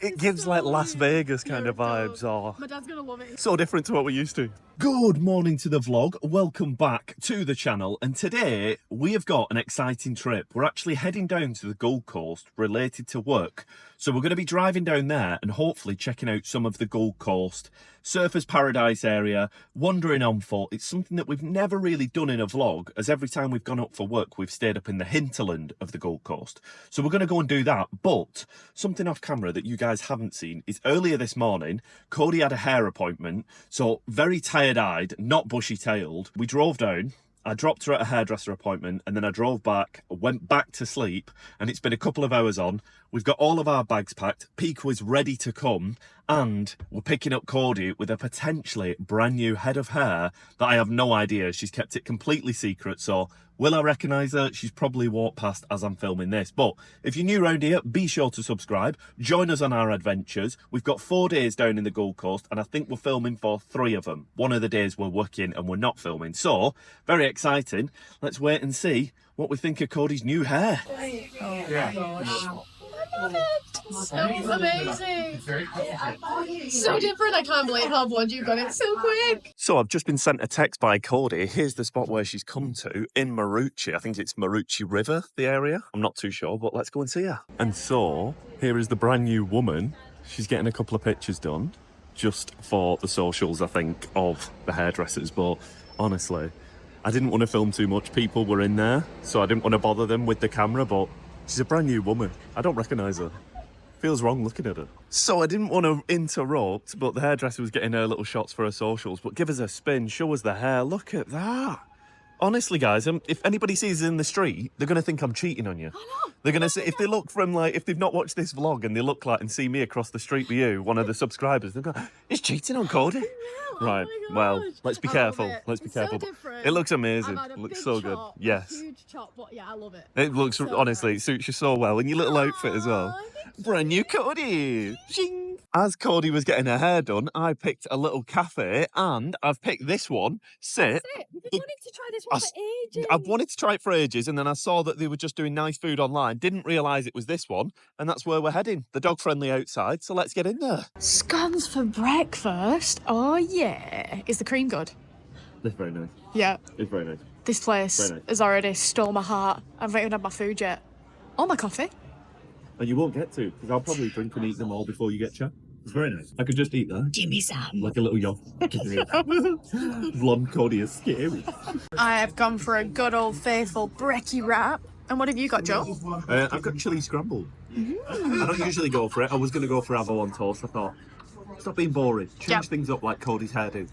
It gives like Las Vegas kind of vibes. Or my dad's gonna love it. So different to what we're used to. Good morning to the vlog. Welcome back to the channel. And today we have got an exciting trip. We're actually heading down to the Gold Coast related to work. So we're going to be driving down there and hopefully checking out some of the Gold Coast surfers paradise area, wandering on foot. It's something that we've never really done in a vlog, as every time we've gone up for work we've stayed up in the hinterland of the Gold Coast. So we're going to go and do that. But something off camera that you guys haven't seen is earlier this morning Kody had a hair appointment, so very tired-eyed, not bushy-tailed. We drove down, I dropped her at a hairdresser appointment, and then I drove back, went back to sleep, and it's been a couple of hours on. We've got all of our bags packed, Picco is ready to come, and we're picking up Kody with a potentially brand new head of hair that I have no idea. She's kept it completely secret, so will I recognise her? She's probably walked past as I'm filming this. But if you're new around here, be sure to subscribe. Join us on our adventures. We've got 4 days down in the Gold Coast, and I think we're filming for 3 of them. One of the days we're working and we're not filming. So, very exciting. Let's wait and see what we think of Kody's new hair. Oh yeah. Gosh. I love it. So amazing. So different. I can't believe how blood you've got it so quick. So I've just been sent a text by Kody. Here's the spot where she's come to in Marucci. I think it's Marucci River, the area. I'm not too sure, but let's go and see her. And so here is the brand new woman. She's getting a couple of pictures done just for the socials, I think, of the hairdressers. But honestly, I didn't want to film too much. People were in there, so I didn't want to bother them with the camera, but she's a brand new woman. I don't recognise her. Feels wrong looking at her. So I didn't want to interrupt, but the hairdresser was getting her little shots for her socials. But give us a spin, show us the hair. Look at that. Honestly, guys, if anybody sees us in the street, they're going to think I'm cheating on you. I know. They're going to say, if they look from like, if they've not watched this vlog and they look like and see me across the street with you, one of the subscribers, they'll go, he's cheating on Cody. Right, oh well, let's be careful. Let's be It's careful. So different. It looks amazing. I've had It looks big so chop, good. Yes. A huge chop, but yeah, I love it. It looks, So honestly, nice. it suits you so well. And your little outfit as well. Brand new Kody. Shing. As Kody was getting her hair done, I picked a little cafe and I've picked this one. Sit. That's it. We've been wanting to try this one for ages. I've wanted to try it for ages, and then I saw that they were just doing nice food online. Didn't realise it was this one, and that's where we're heading. The dog-friendly outside, so let's get in there. Scones for breakfast. Oh yeah. Is the cream good? It's very nice. Yeah. It's very nice. This place Very nice. has already stole my heart. I haven't even had my food yet. Or my coffee. And you won't get to, because I'll probably drink and eat them all before you get chat. It's very nice. I could just eat that. Give me some. Like a little yacht. Blonde Kody is scary. I have gone for a good old faithful brekkie wrap. And what have you got, Joe? I've got chilli scrambled. I don't usually go for it. I was going to go for avo on toast. I thought, stop being boring. Change things up like Kody's hairdo.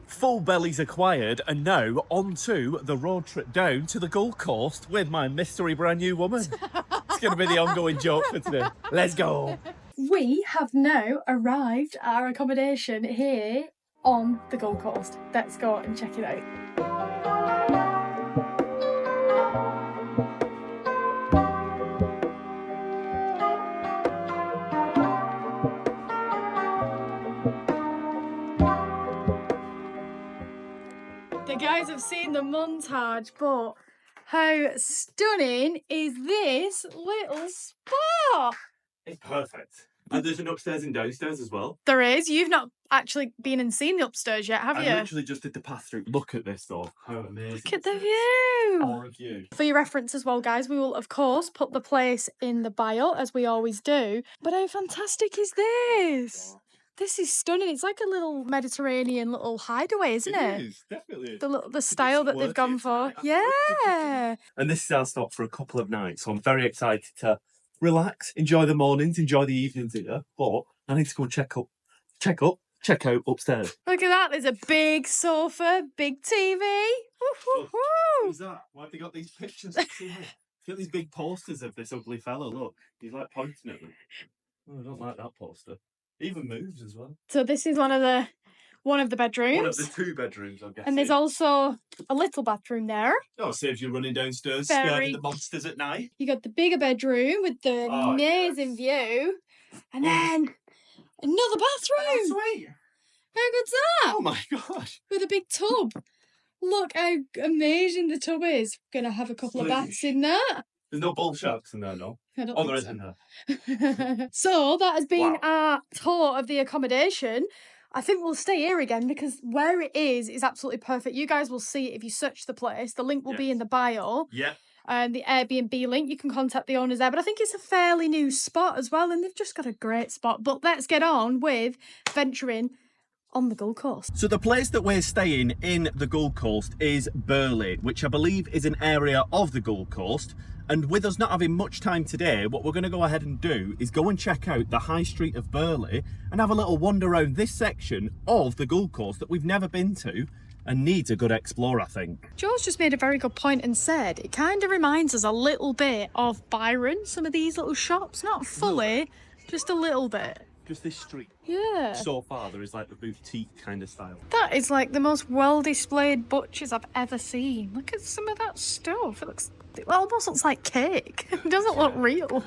Full bellies acquired, and now on to the road trip down to the Gold Coast with my mystery brand new woman. It's going to be the ongoing joke for today. Let's go. We have now arrived at our accommodation here on the Gold Coast. Let's go and check it out. The guys have seen the montage, but how stunning is this little spa? It's perfect. And there's an upstairs and downstairs as well. There is. You've not actually been and seen the upstairs yet, have you? I literally just did the pass through. Look at this though. How amazing. Look at the view. Or a view. For your reference as well, guys, we will, of course, put the place in the bio, as we always do. But how fantastic is this? This is stunning. It's like a little Mediterranean little hideaway, isn't it? It is, definitely. The style that they've gone for. Yeah. And this is our stop for a couple of nights, so I'm very excited to relax, enjoy the mornings, enjoy the evenings here. But I need to go and check out upstairs. Look at that. There's a big sofa, big TV. Who's that? Why have they got these pictures? They've got these big posters of this ugly fella. Look, he's like pointing at them. Oh, I don't like that poster. Even moves as well. So this is one of the bedrooms. One of the 2 bedrooms, I'm guessing. And there's also a little bathroom there. Oh, saves you running downstairs, scaring the monsters at night. You got the bigger bedroom with the amazing view. And then another bathroom. Oh, sweet. How good's that? Oh my gosh. With a big tub. Look how amazing the tub is. Gonna have a couple of baths in that. There's no bull sharks in there, no? I don't Oh, think there so. isn't. So that has been Wow. our tour of the accommodation. I think we'll stay here again because where it is absolutely perfect. You guys will see it if you search the place. The link will be in the bio. Yeah. And the Airbnb link, you can contact the owners there. But I think it's a fairly new spot as well, and they've just got a great spot. But let's get on with venturing on the Gold Coast. So the place that we're staying in the Gold Coast is Burleigh, which I believe is an area of the Gold Coast. And with us not having much time today, what we're going to go ahead and do is go and check out the High Street of Burleigh and have a little wander around this section of the Gold Coast that we've never been to and needs a good explore, I think. Joe's just made a very good point and said it kind of reminds us a little bit of Byron, some of these little shops, not fully, just a little bit. Just this street. Yeah. So far, there is like the boutique kind of style. That is like the most well-displayed butchers I've ever seen. Look at some of that stuff. It almost looks like cake. It doesn't look real.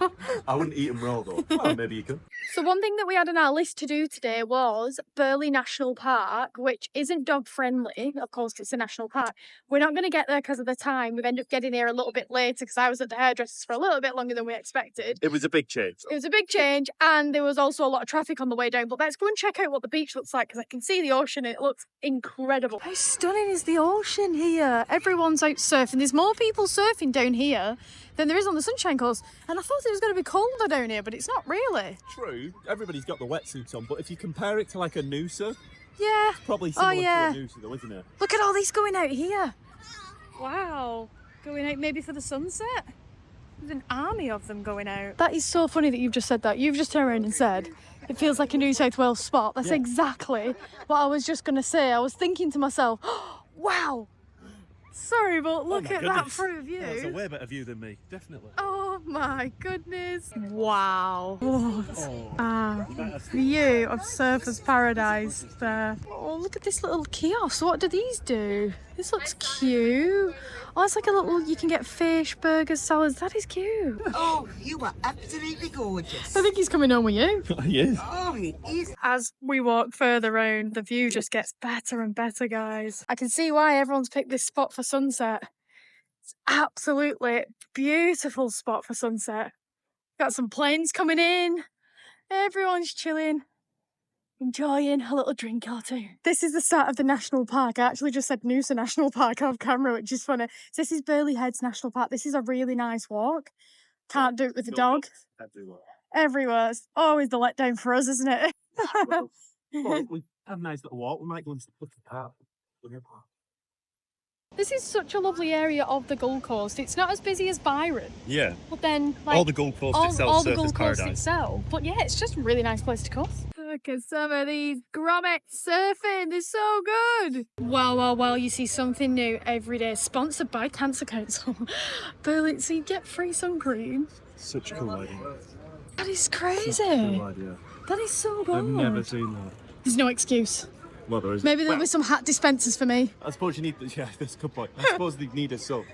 I wouldn't eat them raw though. Well, maybe you could. So one thing that we had on our list to do today was Burleigh National Park, which isn't dog friendly. Of course, it's a national park. We're not going to get there because of the time. We've ended up getting here a little bit later because I was at the hairdresser's for a little bit longer than we expected. It was a big change. It was a big change, and there was also a lot of traffic on the way down. But let's go and check out what the beach looks like because I can see the ocean and it looks incredible. How stunning is the ocean here? Everyone's out surfing. There's more people surfing down here than there is on the Sunshine Coast. And I thought it was going to be colder down here, but it's not really. True, everybody's got the wetsuits on, but if you compare it to like a noosa, Yeah. it's probably similar to a noosa though, isn't it? Look at all these going out here. Wow. Going out maybe for the sunset? There's an army of them going out. That is so funny that you've just said that. You've just turned around and said it feels like a New South Wales spot. That's exactly what I was just going to say. I was thinking to myself, oh, wow. Sorry, but look at that front view. That's a way better view than me, definitely. Oh my goodness. Wow. View of surfer's paradise there. Oh, look at this little kiosk. What do these do? This looks cute. Oh, it's like a little, you can get fish, burgers, salads. That is cute. Oh, you are absolutely gorgeous. I think he's coming home with you. He is. Oh, he is. As we walk further round, the view just gets better and better, guys. I can see why everyone's picked this spot for sunset. It's absolutely beautiful spot for sunset. Got some planes coming in. Everyone's chilling, enjoying a little drink or two. This is the start of the national park. I actually just said Noosa National Park off camera, which is funny. So this is Burleigh Heads National Park. This is a really nice walk. Can't do it with the dog. Everywhere. It's always the letdown for us, isn't it? Well, we have a nice little walk. We might go and look at the park. This is such a lovely area of the Gold Coast. It's not as busy as Byron, Yeah. but then like All the Gold Coast itself, all the surface Gold Coast paradise. itself. But yeah, it's just a really nice place to come. Look at some of these grommets surfing. They're so good. Well, you see something new every day. Sponsored by Cancer Council. Burleigh, so you get free sun cream. Such a cool idea. That is crazy. idea. That is so good. I've never seen that. There's no excuse. Well, there is. Maybe there'll be some hat dispensers for me. I suppose you need. Yeah, that's a good point. I suppose they need a sub.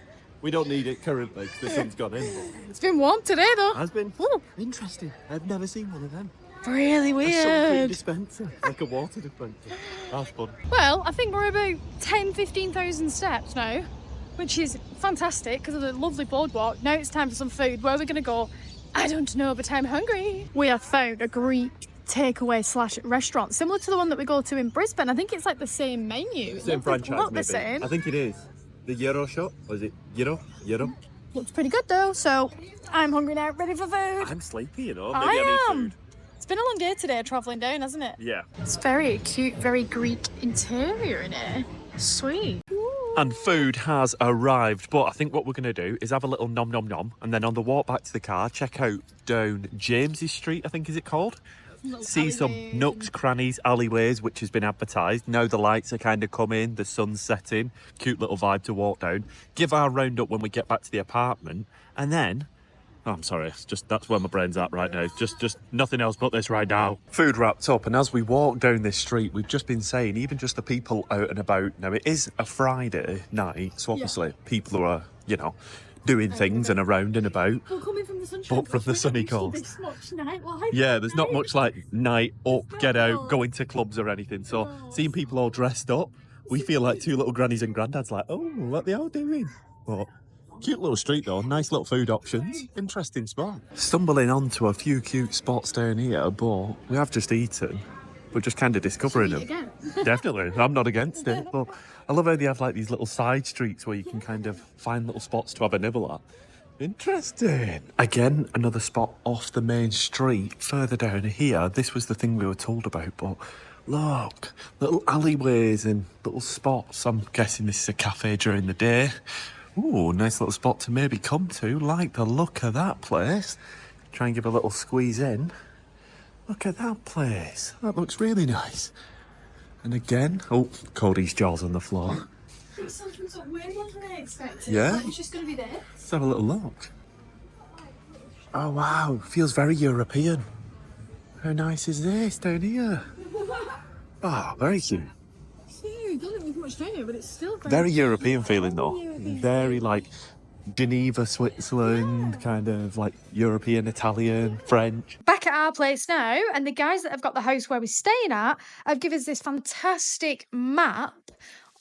We don't need it currently because the sun's gone in. It's been warm today though. Has been. Ooh, Interesting. I've never seen one of them. really A sun cream weird. dispenser, like a water dispenser. That's fun. Well, I think we're about 15,000 steps now, which is fantastic because of the lovely boardwalk. Now it's time for some food. Where are we going to go? I don't know, but I'm hungry. We have found a Greek takeaway / restaurant similar to the one that we go to in Brisbane. I think it's like the same menu. Same franchise, Not the maybe. same. I think it is. The Euro shop? Or is it Euro? Looks pretty good though, so I'm hungry now, ready for food. I'm sleepy, you know. Maybe I I am. need food. It's been a long day today travelling down, hasn't it? Yeah. It's very cute, very Greek interior in it. Sweet. And food has arrived, but I think what we're going to do is have a little nom nom nom, and then on the walk back to the car, check out down James's Street, I think is it called? See some nooks, crannies, alleyways, which has been advertised. Now the lights are kind of coming, the sun's setting. Cute little vibe to walk down. Give our round up when we get back to the apartment, and then... Oh, I'm sorry, it's just that's where my brain's at right now. Just nothing else but this right now. Food wrapped up, and as we walk down this street, we've just been saying, even just the people out and about. Now, it is a Friday night, so obviously people are, you know, doing things and around and about. We're coming from the sunshine But from the sunny coast. This much nightlife. Yeah, there's not much like night up, get out, going to clubs or anything. So seeing people all dressed up, we feel like two little grannies and granddads like, oh, what they all doing? But Cute little street though, nice little food options. Interesting spot. Stumbling onto a few cute spots down here, but we have just eaten. We're just kind of discovering them. Again. Definitely, I'm not against it. But I love how they have like these little side streets where you can kind of find little spots to have a nibble at. Interesting. Again, another spot off the main street further down here. This was the thing we were told about, but look, little alleyways and little spots. I'm guessing this is a cafe during the day. Ooh, nice little spot to maybe come to. Like the look of that place. Try and give a little squeeze in. Look at that place. That looks really nice. And again, oh, Kody's jaws on the floor. It's something so weird, wasn't I expecting? Yeah? Like, it's just going to be there. Let's have a little look. Oh, wow. Feels very European. How nice is this down here? Oh, very cute. You don't think there's much down here, but it's still Very European feeling though. European. Very like Geneva, Switzerland, kind of like European, Italian, French. Back at our place now, and the guys that have got the house where we're staying at have given us this fantastic map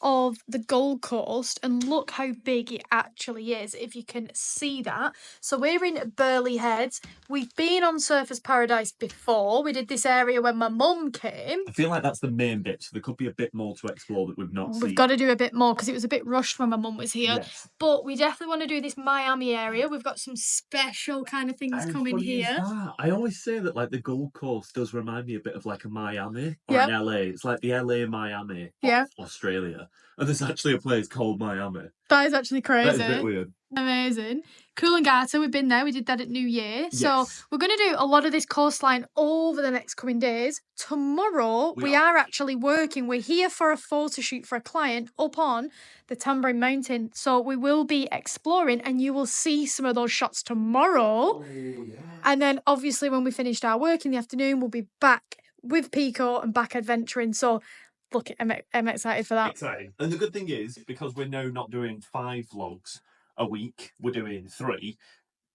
of the Gold Coast, and look how big it actually is, if you can see that. So we're in Burleigh Heads. We've been on Surfers Paradise before. We did this area when my mum came. I feel like that's the main bit, so there could be a bit more to explore that we've not seen. We've got to do a bit more because it was a bit rushed when my mum was here. Yes. But we definitely want to do this Miami area. We've got some special kind of things coming here. I always say that like the Gold Coast does remind me a bit of like a Miami or Yep. an LA. It's like the LA Miami Yeah. of Australia. And there's actually a place called Miami. That is actually crazy. That is a bit weird. Amazing. Coolangatta, we've been there. We did that at New Year. So Yes. we're going to do a lot of this coastline over the next coming days. Tomorrow, we are actually working. We're here for a photo shoot for a client up on the Tamborine Mountain. So we will be exploring and you will see some of those shots tomorrow. Oh, yeah. And then obviously when we finished our work in the afternoon, we'll be back with Picco and back adventuring. So look, I'm excited for that. Exciting. And the good thing is, because we're now not doing 5 vlogs a week, we're doing 3,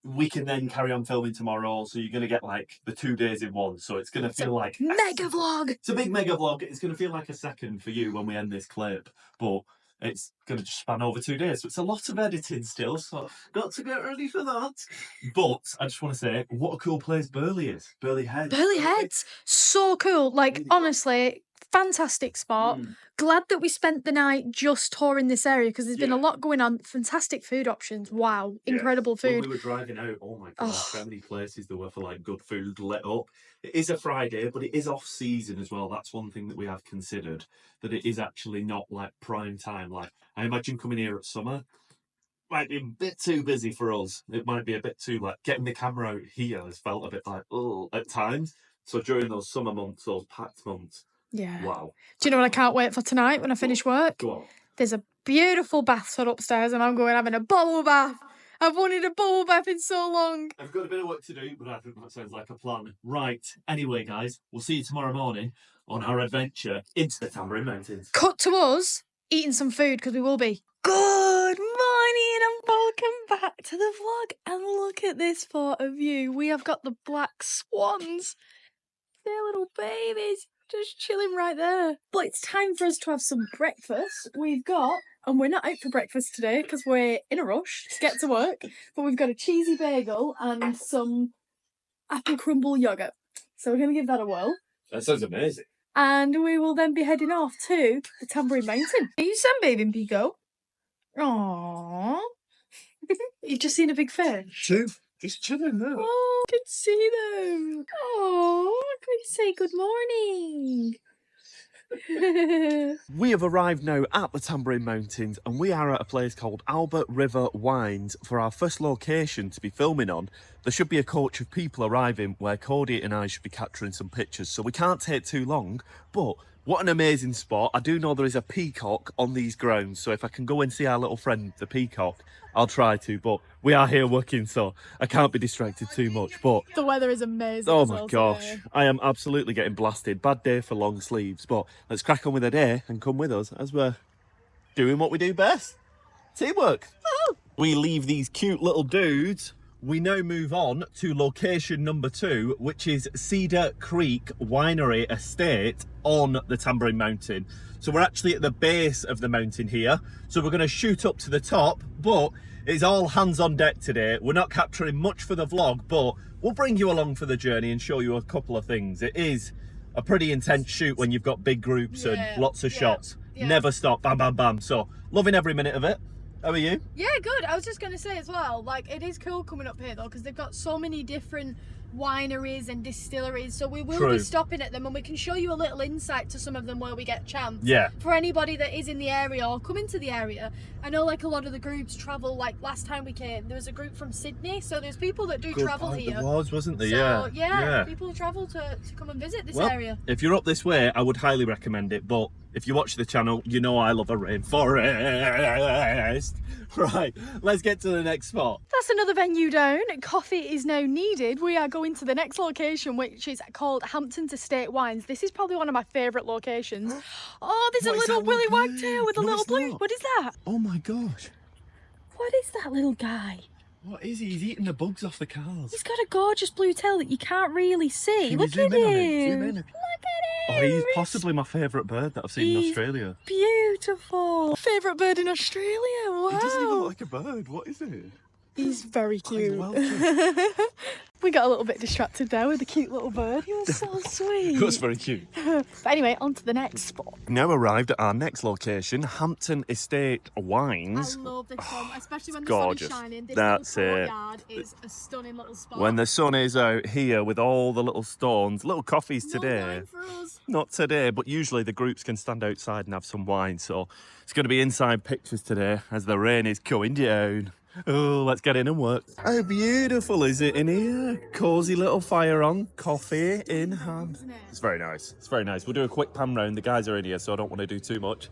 we can then carry on filming tomorrow. So you're going to get like the 2 days in one. So it's going to feel like Mega vlog. It's a big mega vlog. It's going to feel like a second for you when we end this clip. But it's going to just span over 2 days. So it's a lot of editing still. So got to get ready for that. But I just want to say, what a cool place Burleigh is. Burleigh Heads. Burleigh Heads. So cool. Like, Really cool. honestly, fantastic spot. Glad that we spent the night just touring this area because there's been a lot going on. Fantastic food options. Wow. Incredible When food. we were driving out, oh my gosh, how many places there were for like good food lit up. It is a Friday, but it is off season as well. That's one thing that we have considered, that it is actually not like prime time. Like, I imagine coming here at summer might be a bit too busy for us. It might be a bit too, like, getting the camera out here has felt a bit like, oh, at times. So during those summer months, those packed months, Yeah. wow. Do you know what I can't wait for tonight when I finish work? Go on. There's a beautiful bathtub upstairs and I'm going having a bubble bath. I've wanted a bubble bath in so long. I've got a bit of work to do, but I think that sounds like a plan. Right. Anyway, guys, we'll see you tomorrow morning on our adventure into the Tamborine Mountains. Cut to us eating some food because we will be. Good morning and welcome back to the vlog. And look at this photo view. We have got the black swans. They're little babies just chilling right there. But it's time for us to have some breakfast. We've got, and we're not out for breakfast today because we're in a rush to get to work, but we've got a cheesy bagel and some apple crumble yogurt. So we're going to give that a whirl. That sounds amazing. And we will then be heading off to the Tamborine Mountain. Are you sunbathing, Picco? Aww. You've just seen a big fish? 2. Just chilling there. Oh, I can see them. Oh, can we say good morning? We have arrived now at the Tamborine Mountains and we are at a place called Albert River Wines for our first location to be filming on. There should be a coach of people arriving where Kody and I should be capturing some pictures, so we can't take too long, but what an amazing spot. I do know there is a peacock on these grounds, so if I can go and see our little friend, the peacock, I'll try to, but we are here working, so I can't be distracted too much. But The weather is amazing. oh as my well gosh, today. I am absolutely getting blasted. Bad day for long sleeves, but let's crack on with the day and come with us as we're doing what we do best. Teamwork. We leave these cute little dudes we now move on to location number 2, which is Cedar Creek Winery Estate on the Tamborine Mountain. So we're actually at the base of the mountain here. So we're going to shoot up to the top, but it's all hands on deck today. We're not capturing much for the vlog, but we'll bring you along for the journey and show you a couple of things. It is a pretty intense shoot when you've got big groups and lots of shots. Never stop, bam, bam, bam. So loving every minute of it. How are you? Yeah, good. I was just going to say as well, like, it is cool coming up here though, because they've got so many different wineries and distilleries, so we will be stopping at them and we can show you a little insight to some of them where we get a chance. Yeah. For anybody that is in the area or coming to the area, I know like a lot of the groups travel, like last time we came, there was a group from Sydney, so there's people that do travel here. There was, wasn't there? So, yeah, people travel to come and visit this area. If you're up this way, I would highly recommend it, but if you watch the channel, you know I love a rainforest. Right, let's get to the next spot. That's another venue down. Coffee is now needed. We are going to the next location, which is called Hampton's Estate Wines. This is probably one of my favourite locations. Oh, there's a little willy wagtail with a little blue. What is that? Oh my gosh. What is that little guy? What is he? He's eating the bugs off the cars. He's got a gorgeous blue tail that you can't really see. Look at him. Look at him. Oh, he's possibly my favourite bird that I've seen in Australia. Beautiful. Favourite bird in Australia. Wow. He doesn't even look like a bird. What is it? He's very cute. Oh, he's well cute. We got a little bit distracted there with the cute little bird. He was so sweet. He was very cute. But anyway, on to the next spot. Now arrived at our next location, Hampton Estate Wines. I love this one, especially when the gorgeous. sun is shining. This That's little courtyard is a stunning little spot. When the sun is out here with all the little stones, little coffees today. No wine for us. Not today, but usually the groups can stand outside and have some wine. So it's going to be inside pictures today as the rain is going down. Oh, let's get in and work. How beautiful is it in here? Cosy little fire on, coffee in hand. It's very nice. It's very nice. We'll do a quick pan round. The guys are in here, so I don't want to do too much.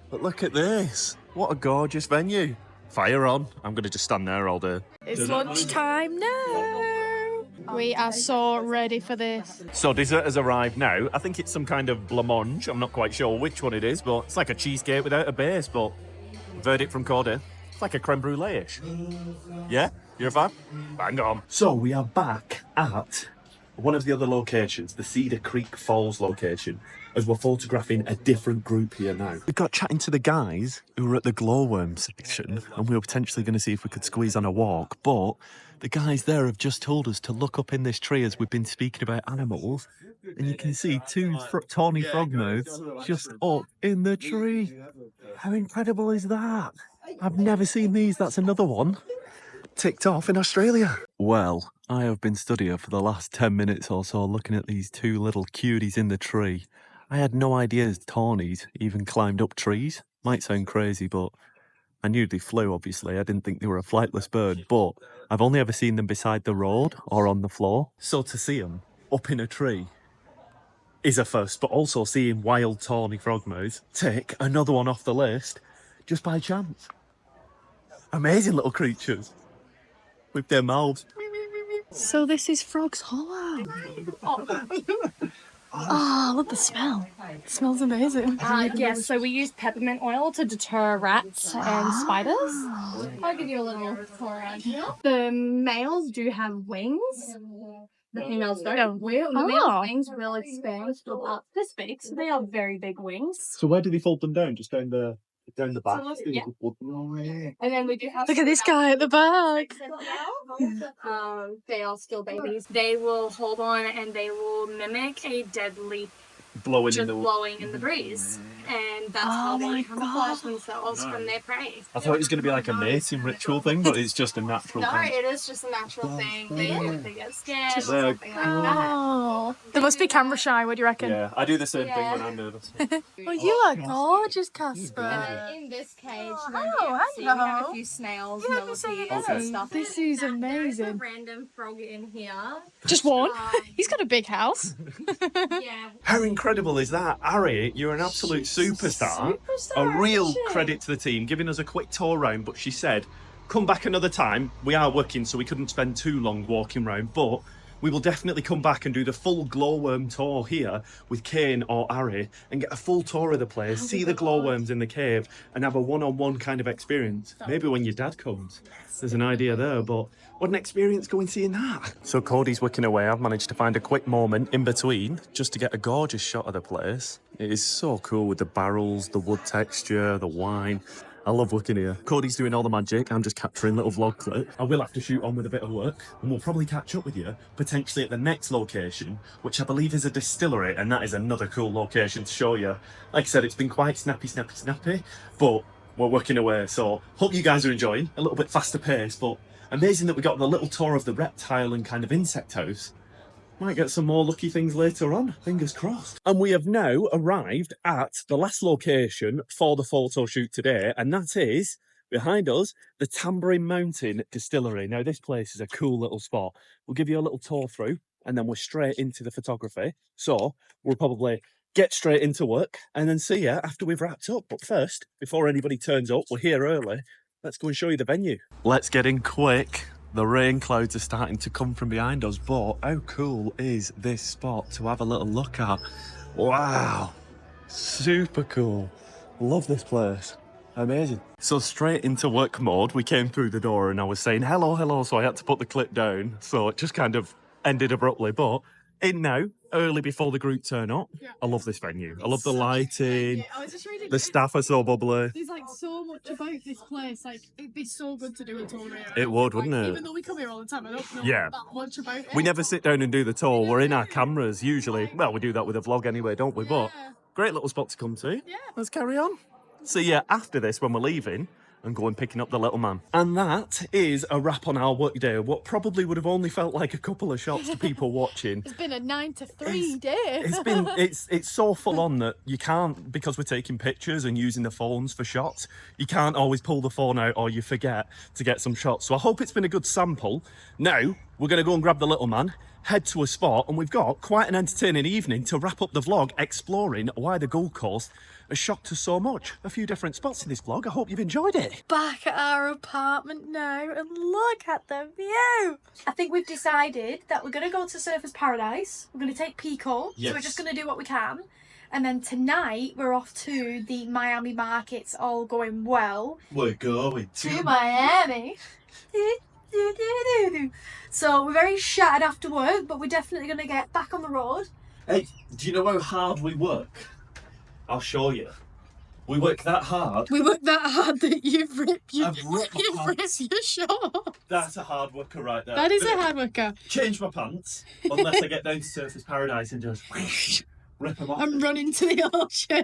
But look at this. What a gorgeous venue. Fire on. I'm going to just stand there all day. It's lunchtime now. We are so ready for this. So dessert has arrived now. I think it's some kind of blancmange. I'm not quite sure which one it is, but it's like a cheesecake without a base. But verdict from Kody. It's like a creme brulee-ish. Yeah? You're a fan? Bang on. So we are back at one of the other locations, the Cedar Creek Falls location, as we're photographing a different group here now. We got chatting to the guys who were at the glowworm section, and we were potentially going to see if we could squeeze on a walk, but the guys there have just told us to look up in this tree as we've been speaking about animals, and you can see two tawny frogmouths just up in the tree. How incredible is that? I've never seen these. That's another one ticked off in Australia. Well, I have been stood here for the last 10 minutes or so looking at these two little cuties in the tree. I had no idea tawnies even climbed up trees. Might sound crazy, but I knew they flew, obviously. I didn't think they were a flightless bird, but I've only ever seen them beside the road or on the floor. So to see them up in a tree is a first, but also seeing wild tawny frogmouths tick another one off the list just by chance. Amazing little creatures with their mouths. So this is Frog's Hollow. Oh, look the smell. It smells amazing. Yes, so we use peppermint oil to deter rats and spiders. I'll give you a little tour around here. The males do have wings. The females don't. The male wings will expand to about this big, so they have very big wings. So where do they fold them down? Just down the back? So, yeah. And then we do have... Look at this guy at the back. They are still babies. They will hold on and they will mimic a dead leaf blowing in the breeze. And that's how they camouflage themselves from their prey. I thought it was going to be like a mating ritual thing, but it's just a natural thing. No, it is just a natural thing. They get scared or something like that. They must be camera shy, what do you reckon? Yeah, I do the same thing when I'm nervous. Well, you are gorgeous, Casper. And in this cage, we hello. have a few snails, millipedes and stuff. This is There's a amazing. random frog in here. Just one? He's got a big house. Yeah. How incredible is that? Ari, you're an absolute superstar. A real credit to the team, giving us a quick tour round, but she said, come back another time. We are working, so we couldn't spend too long walking round, but we will definitely come back and do the full glowworm tour here with Kane or Ari and get a full tour of the place, see the glowworms in the cave and have a one-on-one kind of experience. Maybe when your dad comes. There's an idea there, but what an experience going seeing that. So Kody's wicking away. I've managed to find a quick moment in between just to get a gorgeous shot of the place. It is so cool with the barrels, the wood texture, the wine. I love looking here. Kody's doing all the magic. I'm just capturing little vlog clip. I will have to shoot on with a bit of work and we'll probably catch up with you potentially at the next location, which I believe is a distillery, and that is another cool location to show you. Like I said, it's been quite snappy, but we're working away. So hope you guys are enjoying. A little bit faster pace, but amazing that we got the little tour of the reptile and kind of insect house. Might get some more lucky things later on, fingers crossed. And we have now arrived at the last location for the photo shoot today, and that is, behind us, the Tamborine Mountain Distillery. Now, this place is a cool little spot. We'll give you a little tour through, and then we're straight into the photography. So, we'll probably get straight into work, and then see you after we've wrapped up. But first, before anybody turns up, we're here early. Let's go and show you the venue. Let's get in quick. The rain clouds are starting to come from behind us, but how cool is this spot to have a little look at? Wow, super cool. Love this place. Amazing. So straight into work mode, we came through the door and I was saying hello, so I had to put the clip down. So it just kind of ended abruptly, but in now, early before the group turn up. Yeah. I love this venue. I love the lighting. I was just reading the staff are so bubbly. There's like so much about this place. Like, it'd be so good to do a tour here. It would, wouldn't it? Even though we come here all the time, I don't know that much about it. We never sit down and do the tour. We're in our cameras usually. Well, we do that with a vlog anyway, don't we? But great little spot to come to. Yeah. Let's carry on. See you after this when we're leaving and going picking up the little man. And that is a wrap on our workday. What probably would have only felt like a couple of shots to people watching. It's been a 9 to 3 day. It's so full on that you can't, because we're taking pictures and using the phones for shots, you can't always pull the phone out or you forget to get some shots. So I hope it's been a good sample. Now, we're going to go and grab the little man, head to a spot, and we've got quite an entertaining evening to wrap up the vlog exploring why the Gold Coast has shocked us so much. A few different spots in this vlog. I hope you've enjoyed it. Back at our apartment now, and look at the view. I think we've decided that we're going to go to Surfers Paradise. We're going to take Picco. Yes. So we're just going to do what we can. And then tonight we're off to the Miami Markets, all going well. We're going to Miami. So we're very shattered after work, but we're definitely going to get back on the road. Hey, do you know how hard we work? I'll show you. We work that hard. We work that hard that you've ripped your shorts. That's a hard worker right there. That is a hard worker. Change my pants, unless I get down to Surfers Paradise and just rip them off. And run into the ocean.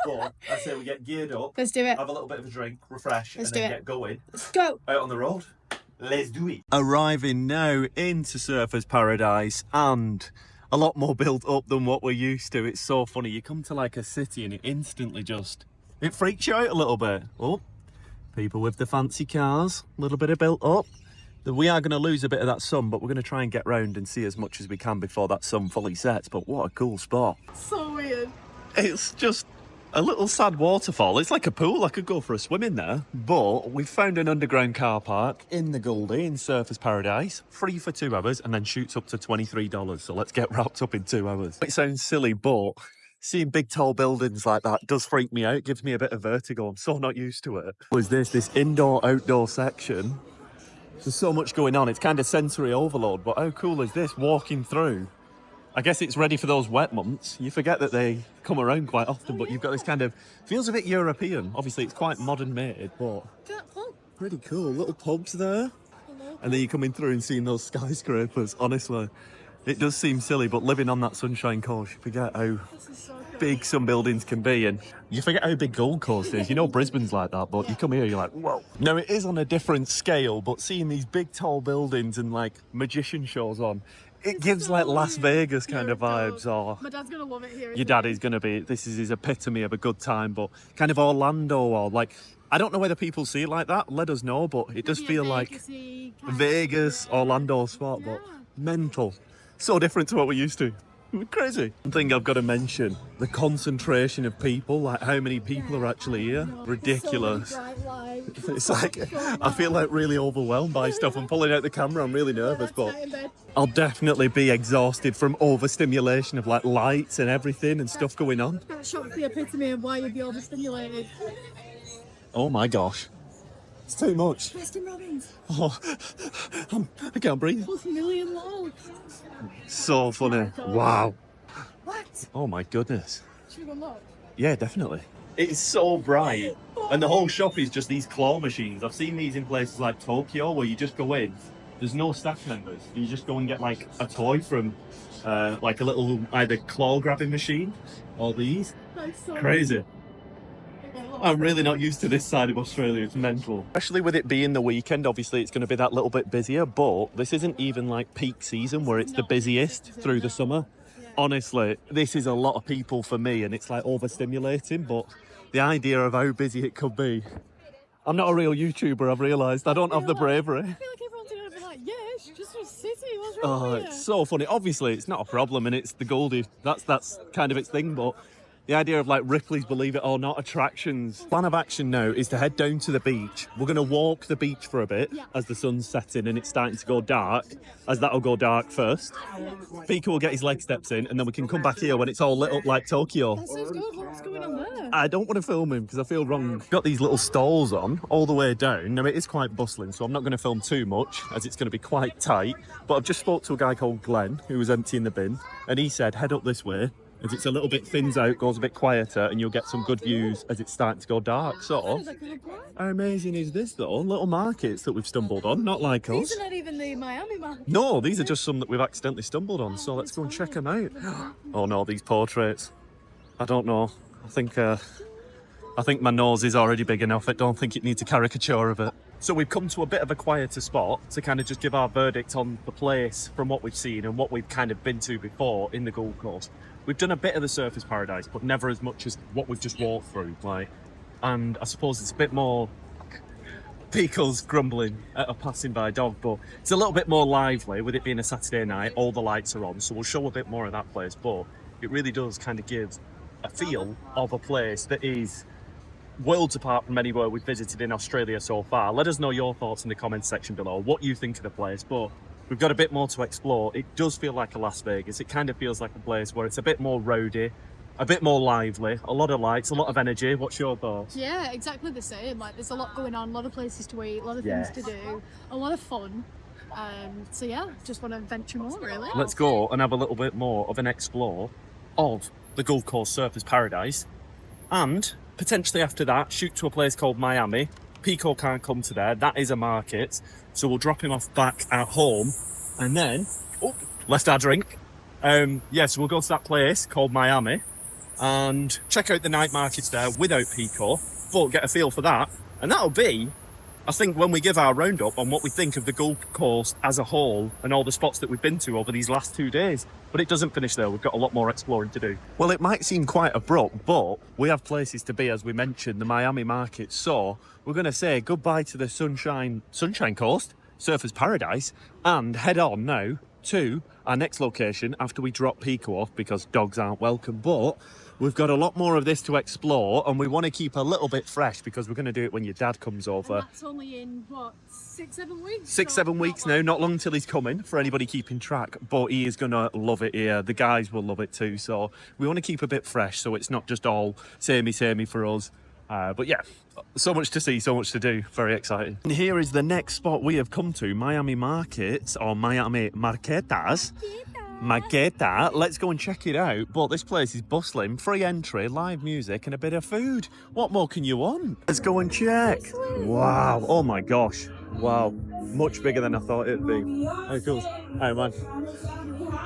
But I say we get geared up. Let's do it. Have a little bit of a drink, refresh, and then get going. Let's go. Out on the road. Let's do it. Arriving now into Surfers Paradise, and a lot more built up than what we're used to. It's so funny. You come to like a city and it instantly just, it freaks you out a little bit. Oh, people with the fancy cars, a little bit of built up. We are going to lose a bit of that sun, but we're going to try and get round and see as much as we can before that sun fully sets. But what a cool spot. So weird. It's just a little sad waterfall. It's like a pool. I could go for a swim in there. But we've found an underground car park in the Goldie in Surfers Paradise. Free for 2 hours and then shoots up to $23. So let's get wrapped up in 2 hours. It sounds silly, but seeing big tall buildings like that does freak me out. It gives me a bit of vertigo. I'm so not used to it. Was this indoor-outdoor section? There's so much going on. It's kind of sensory overload. But how cool is this walking through? I guess it's ready for those wet months. You forget that they come around quite often, but you've got this kind of, feels a bit European. Obviously, it's quite modern made, but pretty cool. Little pubs there. And then you're coming through and seeing those skyscrapers. Honestly, it does seem silly, but living on that Sunshine Coast, you forget how big some buildings can be, and you forget how big Gold Coast is. You know Brisbane's like that, but you come here, you're like, whoa. Now, it is on a different scale, but seeing these big tall buildings and like magician shows on, it gives like Las Vegas kind of vibes. Or my dad's gonna love it here. Your daddy's gonna be, this is his epitome of a good time, but kind of Orlando, or like, I don't know whether people see it like that, let us know, but it does feel like Vegas, Orlando spot, but mental. So different to what we're used to. Crazy. One thing I've got to mention, the concentration of people, like how many people are actually here. Ridiculous. It's like, I feel like really overwhelmed by stuff. I'm pulling out the camera, I'm really nervous, but I'll definitely be exhausted from overstimulation of like lights and everything and stuff going on. That shop's the epitome of why you'd be overstimulated. Oh my gosh. It's too much. Baskin Robbins. Oh, I can't breathe. Plus million loads. So funny. Wow. What? Oh my goodness. Should we go look? Yeah, definitely. It's so bright. And the whole shop is just these claw machines. I've seen these in places like Tokyo where you just go in, there's no staff members. You just go and get like a toy from like a little either claw grabbing machine or these. That's so Crazy. I'm really not used to this side of Australia, it's mental. Especially with it being the weekend, obviously it's going to be that little bit busier, but this isn't even like peak season where it's the busiest through the summer. Honestly, this is a lot of people for me and it's like overstimulating, but the idea of how busy it could be. I'm not a real YouTuber, I've realised. I don't have the bravery. I feel like everyone's going to be like, yeah, it's just a city, what's wrong Oh, with it's so funny. Obviously, it's not a problem and it's the Goldie. That's kind of its thing, but the idea of like Ripley's Believe It or Not attractions. Plan of action now is to head down to the beach. We're going to walk the beach for a bit as the sun's setting and it's starting to go dark, as that'll go dark first. Picco will get his leg steps in and then we can come back here when it's all lit up like Tokyo. That sounds good. What's going on there? I don't want to film him because I feel wrong. Got these little stalls on all the way down. Now it is quite bustling, so I'm not going to film too much as it's going to be quite tight. But I've just spoke to a guy called Glenn who was emptying the bin and he said head up this way. As it's a little bit thins out, goes a bit quieter, and you'll get some good views as it's starting to go dark. So, how amazing is this though? Little markets that we've stumbled on, not like us. These are not even the Miami Marketta. No, these are just some that we've accidentally stumbled on. So let's go and check them out. Oh no, these portraits. I don't know. I think my nose is already big enough. I don't think it needs a caricature of it. So we've come to a bit of a quieter spot to kind of just give our verdict on the place from what we've seen and what we've kind of been to before in the Gold Coast. We've done a bit of the Surfers Paradise, but never as much as what we've just walked through. Like, and I suppose it's a bit more Picco's grumbling at a passing by dog, but it's a little bit more lively with it being a Saturday night. All the lights are on, so we'll show a bit more of that place. But it really does kind of give a feel of a place that is worlds apart from anywhere we've visited in Australia so far. Let us know your thoughts in the comments section below, what you think of the place. But we've got a bit more to explore. It does feel like a Las Vegas. It kind of feels like a place where it's a bit more roady, a bit more lively, a lot of lights, a lot of energy. What's your thoughts? Yeah, exactly the same. Like, there's a lot going on, a lot of places to eat, a lot of things to do, a lot of fun. So yeah, just want to venture more, really. Let's go and have a little bit more of an explore of the Gold Coast Surfers Paradise, and potentially after that shoot to a place called Miami. Picco can't come to there, that is a market, so we'll drop him off back at home and then let's our drink. So we'll go to that place called Miami and check out the night markets there without Picco, but get a feel for that. And that'll be, I think, when we give our roundup on what we think of the Gold Coast as a whole and all the spots that we've been to over these last 2 days. But it doesn't finish there, we've got a lot more exploring to do. Well, it might seem quite abrupt, but we have places to be, as we mentioned, the Miami market. So we're going to say goodbye to the Sunshine Coast, Surfers Paradise, and head on now to our next location after we drop Picco off because dogs aren't welcome. But we've got a lot more of this to explore and we want to keep a little bit fresh because we're going to do it when your dad comes over. And that's only in, what, 6-7 weeks? 6-7 weeks now, not long till he's coming, for anybody keeping track, but he is going to love it here. The guys will love it too, so we want to keep a bit fresh so it's not just all samey for us. But yeah, so much to see, so much to do. Very exciting. And here is the next spot we have come to, Miami Markets, or Miami Markettas. Marketta. Let's go and check it out. But this place is bustling, free entry, live music and a bit of food. What more can you want? Let's go and check. Wow, oh my gosh. Wow, much bigger than I thought it'd be. How cool. Hey man,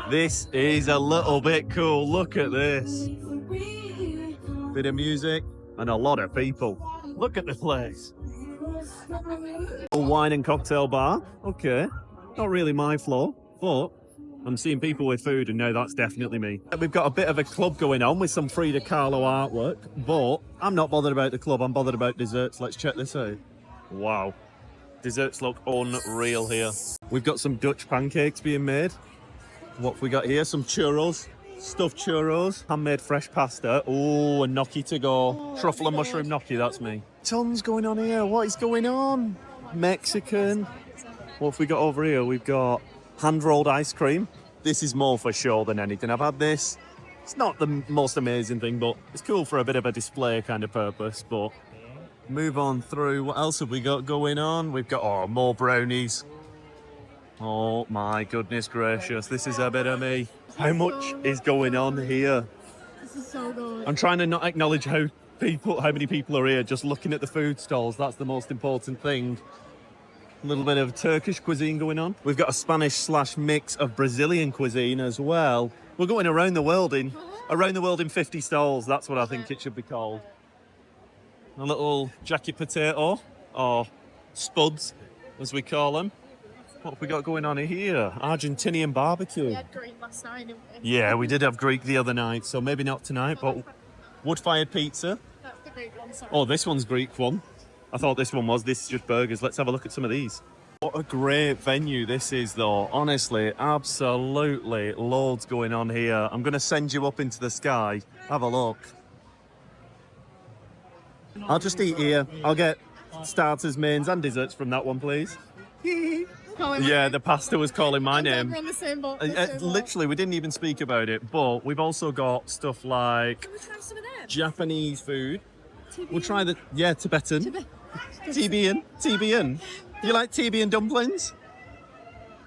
this is a little bit cool. Look at this. Bit of music and a lot of people. Look at the place. A wine and cocktail bar. Okay, not really my floor, but I'm seeing people with food and now that's definitely me. We've got a bit of a club going on with some Frida Kahlo artwork, but I'm not bothered about the club, I'm bothered about desserts. Let's check this out. Wow, desserts look unreal here. We've got some Dutch pancakes being made. What have we got here? Some churros. stuffed churros, handmade fresh pasta. Oh, a gnocchi to go. Truffle and mushroom gnocchi, that's me. Tons going on here. What is going on? Mexican. What have we got over here? We've got hand-rolled ice cream. This is more for show than anything. I've had this. It's not the most amazing thing, but it's cool for a bit of a display kind of purpose. But move on through. What else have we got going on? We've got, more brownies. Oh my goodness gracious. This is a bit of me. How much is going on here? This is so good. I'm trying to not acknowledge how many people are here. Just looking at the food stalls, that's the most important thing. A little bit of Turkish cuisine going on. We've got a Spanish / mix of Brazilian cuisine as well. We're going around the world in 50 stalls. That's what I think it should be called. A little jacket potato, or spuds, as we call them. What have we got going on here? Argentinian barbecue. We had Greek last night, didn't we? Yeah, we did have Greek the other night, so maybe not tonight, but wood-fired pizza. That's the Greek one, sorry. Oh, this one's Greek one. I thought this one was. This is just burgers. Let's have a look at some of these. What a great venue this is, though. Honestly, absolutely loads going on here. I'm going to send you up into the sky. Have a look. I'll just eat here. I'll get starters, mains and desserts from that one, please. Yeah, the pasta was calling my name. We're on the same boat. Literally, we didn't even speak about it, but we've also got stuff like Can we try some of them? Japanese food. We'll try the, Tibetan. TBN. Do you like TBN dumplings?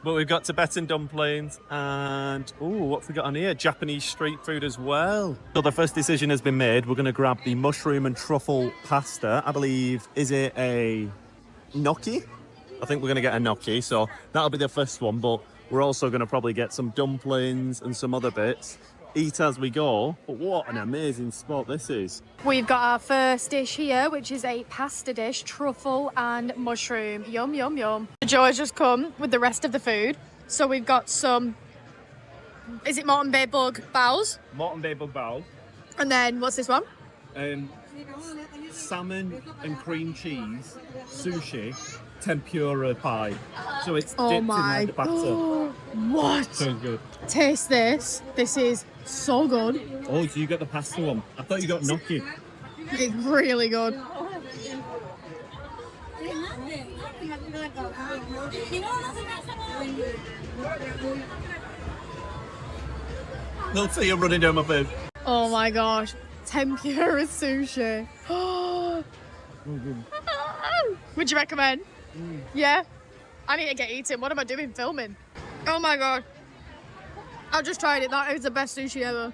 But we've got Tibetan dumplings and, what have we got on here? Japanese street food as well. So the first decision has been made. We're going to grab the mushroom and truffle pasta. I believe, is it a gnocchi? I think we're going to get a gnocchi, so that'll be the first one. But we're also going to probably get some dumplings and some other bits. Eat as we go. But what an amazing spot this is. We've got our first dish here, which is a pasta dish, truffle and mushroom. Yum, yum, yum. Joe has just come with the rest of the food. So we've got some, is it Morton Bay Bug bows? Morton Bay Bug bowl. And then, what's this one? Salmon and cream cheese, sushi, tempura pie. So it's dipped Oh in my like the batter. What? So good. Taste this. This is so good. Oh, so you got the pasta one. I thought you got gnocchi. It's really good. They'll see you running down my face. Oh my gosh. Tempura sushi. Would you recommend? Yeah? I need to get eating. What am I doing? Filming. Oh my god. I just tried it. That is the best sushi ever.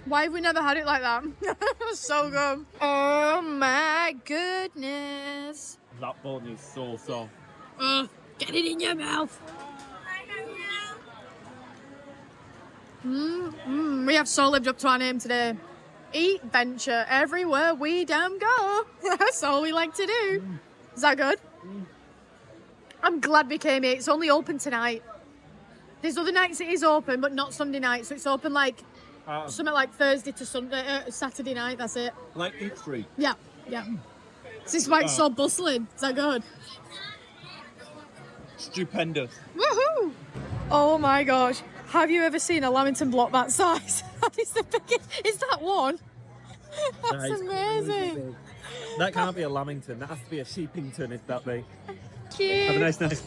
Why have we never had it like that? It was so good. Oh my goodness. That bun is so soft. Get it in your mouth. We have so lived up to our name today. Eat venture everywhere we damn go. That's all we like to do. Is that good? I'm glad we came here. It's only open tonight. There's other nights it is open, but not Sunday night. So it's open like something like Thursday to Sunday, Saturday night. That's it. Like Eat Street. Yeah. This is why it's so bustling. Is that good? Stupendous. Woohoo! Oh my gosh. Have you ever seen a Lamington block that size? That is the biggest. Is that one? That's amazing. That can't be a Lamington. That has to be a Sheepington, if that be. Cute. Have a nice night.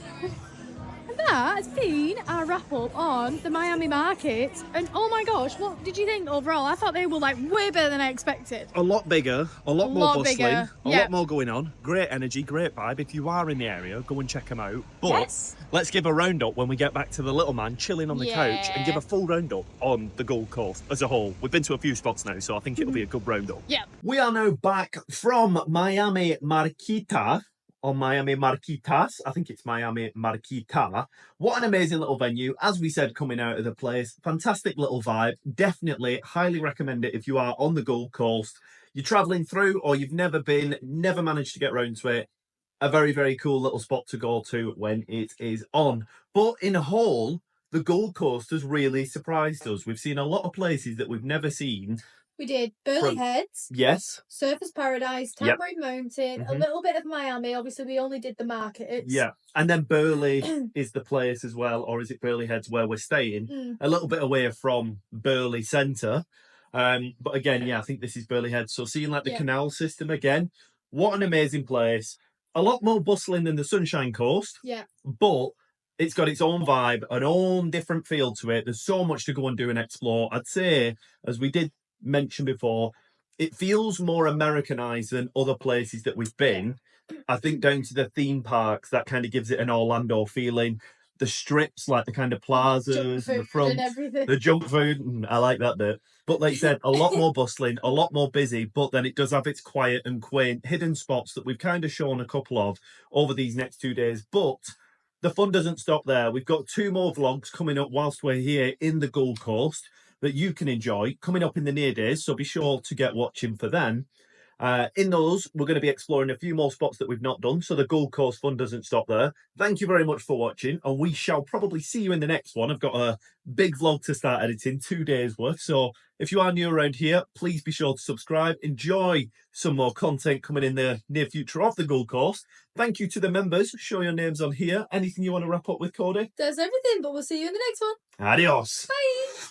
That has been our wrap up on the Miami market. And oh my gosh, what did you think overall? I thought they were like way better than I expected. A lot bigger, a lot more bustling, bigger. a Yeah. lot more going on. Great energy, great vibe. If you are in the area, go and check them out. But Yes. let's give a roundup when we get back to the little man chilling on the couch Yeah. and give a full roundup on the Gold Coast as a whole. We've been to a few spots now, so I think it'll be a good roundup. Yeah. We are now back from Miami Marketta. Or Miami Marquitas. I think it's Miami Marketta. What an amazing little venue. As we said, coming out of the place, fantastic little vibe. Definitely highly recommend it if you are on the Gold Coast. You're traveling through or you've never been, never managed to get round to it. A very, very cool little spot to go to when it is on. But in a whole, the Gold Coast has really surprised us. We've seen a lot of places that we've never seen. We did Burleigh From- Heads, Yes. Surfers Paradise, Yep. Tamborine Mountain, a Mhm. little bit of Miami. Obviously, we only did the markets. Yeah. And then Burleigh is the place as well, or is it Burleigh Heads where we're staying? A little bit away from Burleigh Centre. But again, yeah, I think this is Burleigh Heads. So seeing like the canal system again, what an amazing place. A lot more bustling than the Sunshine Coast. Yeah. But it's got its own vibe, an own different feel to it. There's so much to go and do and explore. I'd say, as we did mention before, it feels more Americanized than other places that we've been. I think down to the theme parks, that kind of gives it an Orlando feeling. The strips, like the kind of plazas and the front, and everything. the junk food, I like that bit. But like you said, a lot more bustling, a lot more busy, but then it does have its quiet and quaint hidden spots that we've kind of shown a couple of over these next 2 days. But the fun doesn't stop there. We've got 2 more vlogs coming up whilst we're here in the Gold Coast that you can enjoy coming up in the near days. So be sure to get watching for them. In those, we're going to be exploring a few more spots that we've not done. So the Gold Coast fun doesn't stop there. Thank you very much for watching. And we shall probably see you in the next one. I've got a big vlog to start editing, 2 days worth. So if you are new around here, please be sure to subscribe. Enjoy some more content coming in the near future of the Gold Coast. Thank you to the members. Show your names on here. Anything you want to wrap up with, Kody? That's everything, but we'll see you in the next one. Adios. Bye.